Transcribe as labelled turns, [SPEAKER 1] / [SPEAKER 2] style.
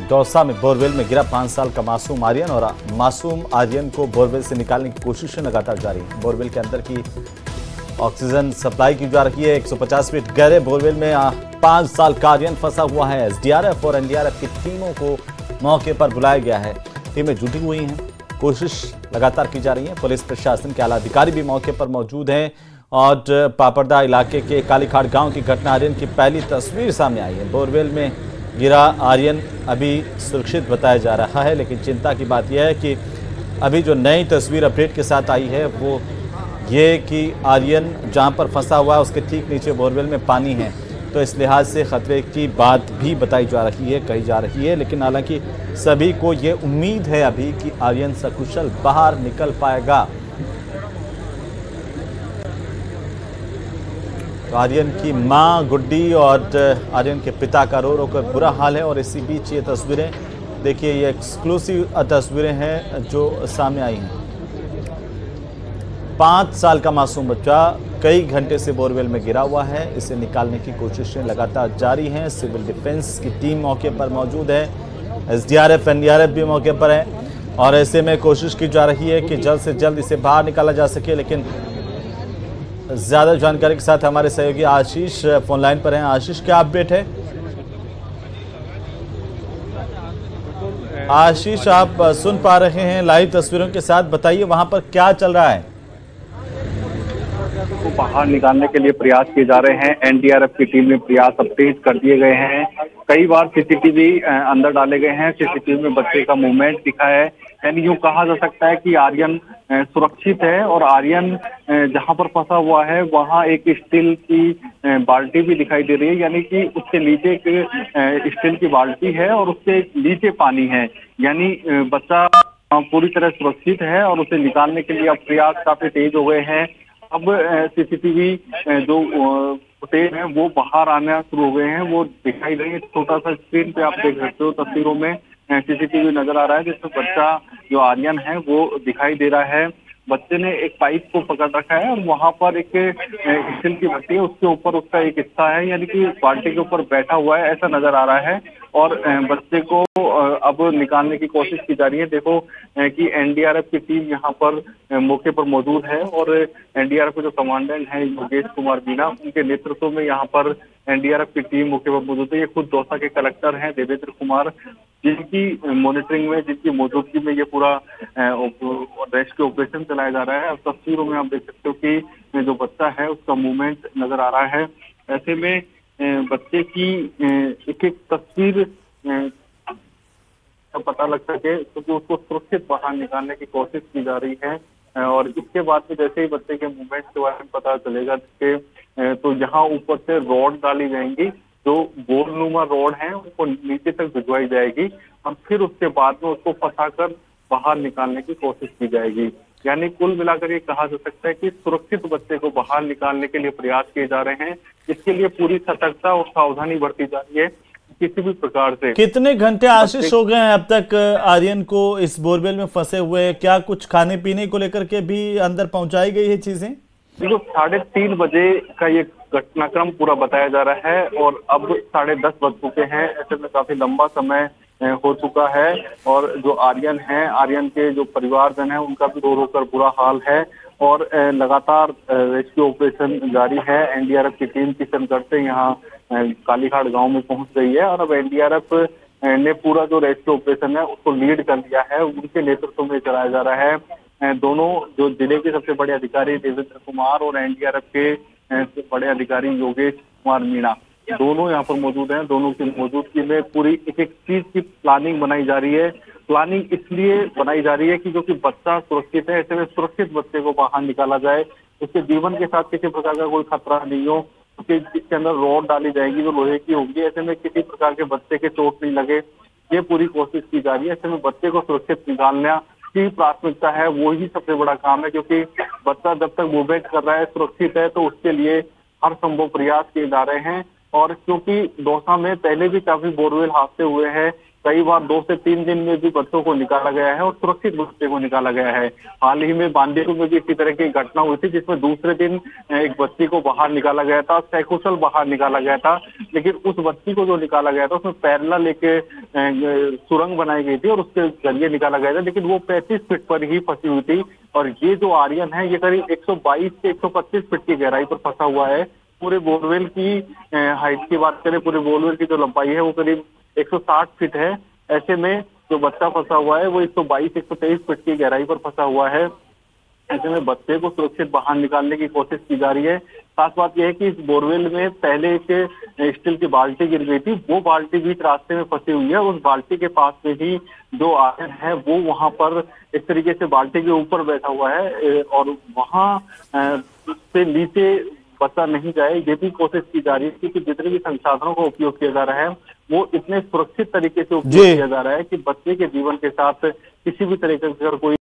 [SPEAKER 1] दौसा में बोरवेल में गिरा 5 साल का मासूम आर्यन और मासूम आर्यन को बोरवेल से निकालने की कोशिशें लगातार जारी हैं। बोरवेल के अंदर की ऑक्सीजन सप्लाई की जा रही है। 150 फीट गहरे बोरवेल में 5 साल का आर्यन फंसा हुआ है। एसडीआरएफ और एनडीआरएफ की टीमों को मौके पर बुलाया गया है। टीमें जुटी हुई हैं, कोशिश लगातार की जा रही है। पुलिस प्रशासन के आला अधिकारी भी मौके पर मौजूद हैं और पापड़दा इलाके के कालीखाड़ गांव की घटना आर्यन की पहली तस्वीर सामने आई है। बोरवेल में गिरा आर्यन अभी सुरक्षित बताया जा रहा है, लेकिन चिंता की बात यह है कि अभी जो नई तस्वीर अपडेट के साथ आई है वो ये कि आर्यन जहां पर फंसा हुआ है उसके ठीक नीचे बोरवेल में पानी है, तो इस लिहाज से खतरे की बात भी बताई जा रही है, कही जा रही है। लेकिन हालांकि सभी को ये उम्मीद है अभी कि आर्यन सकुशल बाहर निकल पाएगा। तो आर्यन की मां गुड्डी और आर्यन के पिता का रो कर बुरा हाल है। और इसी बीच ये तस्वीरें देखिए, ये एक्सक्लूसिव तस्वीरें हैं जो सामने आई हैं। 5 साल का मासूम बच्चा कई घंटे से बोरवेल में गिरा हुआ है। इसे निकालने की कोशिशें लगातार जारी हैं। सिविल डिफेंस की टीम मौके पर मौजूद है, एसडीआरएफ एनडीआरएफ भी मौके पर है और ऐसे में कोशिश की जा रही है कि जल्द से जल्द इसे बाहर निकाला जा सके। लेकिन ज्यादा जानकारी के साथ हमारे सहयोगी आशीष फोन लाइन पर हैं। आशीष, क्या अपडेट है? आशीष, आप सुन पा रहे हैं लाइव तस्वीरों के साथ, बताइए वहां पर क्या चल रहा है?
[SPEAKER 2] को बाहर निकालने के लिए प्रयास किए जा रहे हैं। एनडीआरएफ की टीम में प्रयास अब तेज कर दिए गए हैं। कई बार सीसीटीवी अंदर डाले गए हैं। सीसीटीवी में बच्चे का मूवमेंट दिखा है। यानी यूं कहा जा सकता है कि आर्यन सुरक्षित है और आर्यन जहां पर फंसा हुआ है वहां एक स्टील की बाल्टी भी दिखाई दे रही है। यानी कि उसके नीचे एक स्टील की बाल्टी है और उसके नीचे पानी है। यानी बच्चा पूरी तरह सुरक्षित है और उसे निकालने के लिए अब प्रयास काफी तेज हो गए हैं। अब सीसीटीवी जो फुटेज है वो बाहर आना शुरू हो गए हैं, वो दिखाई दे रही है। छोटा सा स्क्रीन पे आप देख सकते हो तस्वीरों में सीसीटीवी नजर आ रहा है जिसमें बच्चा जो आर्यन है वो दिखाई दे रहा है। बच्चे ने एक पाइप को पकड़ रखा है और वहां पर एक स्टील की भट्टी है, उसके ऊपर उसका एक हिस्सा है, यानी कि बाल्टी के ऊपर बैठा हुआ है ऐसा नजर आ रहा है। और बच्चे को अब निकालने की कोशिश की जा रही है। देखो कि एनडीआरएफ की टीम यहाँ पर मौके पर मौजूद है और एनडीआरएफ के जो कमांडेंट हैं योगेश कुमार मीणा, उनके नेतृत्व में यहाँ पर एनडीआरएफ की टीम मौके पर मौजूद है। ये खुद दौसा के कलेक्टर हैं देवेंद्र कुमार, जिनकी मॉनिटरिंग में, जिनकी मौजूदगी में ये पूरा रेस्क्यू ऑपरेशन चलाया जा रहा है। अब तस्वीरों में आप देख सकते हो कि जो बच्चा है उसका मूवमेंट नजर आ रहा है। ऐसे में बच्चे की एक एक तस्वीर का पता लग सके क्योंकि उसको सुरक्षित बाहर निकालने की कोशिश की जा रही है। और इसके बाद में जैसे ही बच्चे के मूवमेंट के बारे में पता चलेगा तो यहाँ ऊपर से रॉड डाली जाएंगी, जो गोलनुमा रॉड है उसको नीचे तक भिजवाई जाएगी और फिर उसके बाद में उसको फंसाकर बाहर निकालने की कोशिश की जाएगी। यानी कुल मिलाकर ये कहा जा सकता है कि सुरक्षित बच्चे को बाहर निकालने के लिए प्रयास किए जा रहे हैं। इसके लिए पूरी सतर्कता और सावधानी बरती जा रही है किसी भी प्रकार से।
[SPEAKER 1] कितने घंटे आशीष हो गए हैं अब तक आर्यन को इस बोरवेल में फंसे हुए? क्या कुछ खाने पीने को लेकर के भी अंदर पहुंचाई गई है चीजें?
[SPEAKER 2] देखो 3:30 बजे का ये घटनाक्रम पूरा बताया जा रहा है और अब 10:30 बज चुके हैं। ऐसे में काफी लंबा समय हो चुका है और जो आर्यन है, आर्यन के जो परिवारजन है उनका भी रो रो कर बुरा हाल है और लगातार रेस्क्यू ऑपरेशन जारी है। एनडीआरएफ की टीम किशनगढ़ से यहाँ कालीखाड़ गांव में पहुंच गई है और अब एनडीआरएफ ने पूरा जो रेस्क्यू ऑपरेशन है उसको लीड कर लिया है, उनके नेतृत्व में चलाया जा रहा है। दोनों जो जिले के सबसे बड़े अधिकारी देवेंद्र कुमार और एनडीआरएफ के बड़े अधिकारी योगेश कुमार मीणा, दोनों यहाँ पर मौजूद हैं। दोनों की मौजूदगी में पूरी एक एक चीज की प्लानिंग बनाई जा रही है। प्लानिंग इसलिए बनाई जा रही है कि जो कि बच्चा सुरक्षित है, ऐसे में सुरक्षित बच्चे को बाहर निकाला जाए, उसके जीवन के साथ किसी प्रकार का कोई खतरा नहीं हो, इसके अंदर रॉड डाली जाएगी जो लोहे की होगी, ऐसे में किसी प्रकार के बच्चे के चोट नहीं लगे, ये पूरी कोशिश की जा रही है। ऐसे में बच्चे को सुरक्षित निकालना की प्राथमिकता है, वो ही सबसे बड़ा काम है, क्योंकि बच्चा जब तक मूवमेंट कर रहा है, सुरक्षित है, तो उसके लिए हर संभव प्रयास किए जा रहे हैं। और क्योंकि दौसा में पहले भी काफी बोरवेल हादसे हुए हैं, कई बार 2 से 3 दिन में भी बच्चों को निकाला गया है और सुरक्षित बच्चे को निकाला गया है। हाल ही में बांदीपुर में भी इसी तरह की घटना हुई थी जिसमें दूसरे दिन एक बच्ची को बाहर निकाला गया था, सकुशल बाहर निकाला गया था, लेकिन उस बच्ची को जो निकाला गया था उसमें पैरेलल एक सुरंग बनाई गई थी और उसके जरिए निकाला गया था, लेकिन वो 35 फीट पर ही फंसी हुई थी। और ये जो आर्यन है ये करीब 122 से 125 फीट की गहराई पर फंसा हुआ है। पूरे बोरवेल की हाइट की बात करें, पूरे बोरवेल की जो लंबाई है वो करीब 160 फीट है। ऐसे में जो बच्चा फंसा हुआ है वो 122-123 फीट की गहराई पर फंसा हुआ है। ऐसे में बच्चे को सुरक्षित बाहर निकालने की कोशिश की जा रही है। खास बात यह है कि इस बोरवेल में पहले एक स्टील की बाल्टी गिर गई थी, वो बाल्टी बीच रास्ते में फंसी हुई है। उस बाल्टी के पास में ही जो आर्यन है वो वहां पर इस तरीके से बाल्टी के ऊपर बैठा हुआ है और वहां से नीचे बचा नहीं जाए, ये भी कोशिश की जा रही है, क्योंकि जितने भी संसाधनों का उपयोग किया जा रहा है वो इतने सुरक्षित तरीके से उपयोग किया जा रहा है कि बच्चे के जीवन के साथ किसी भी तरीके से अगर कोई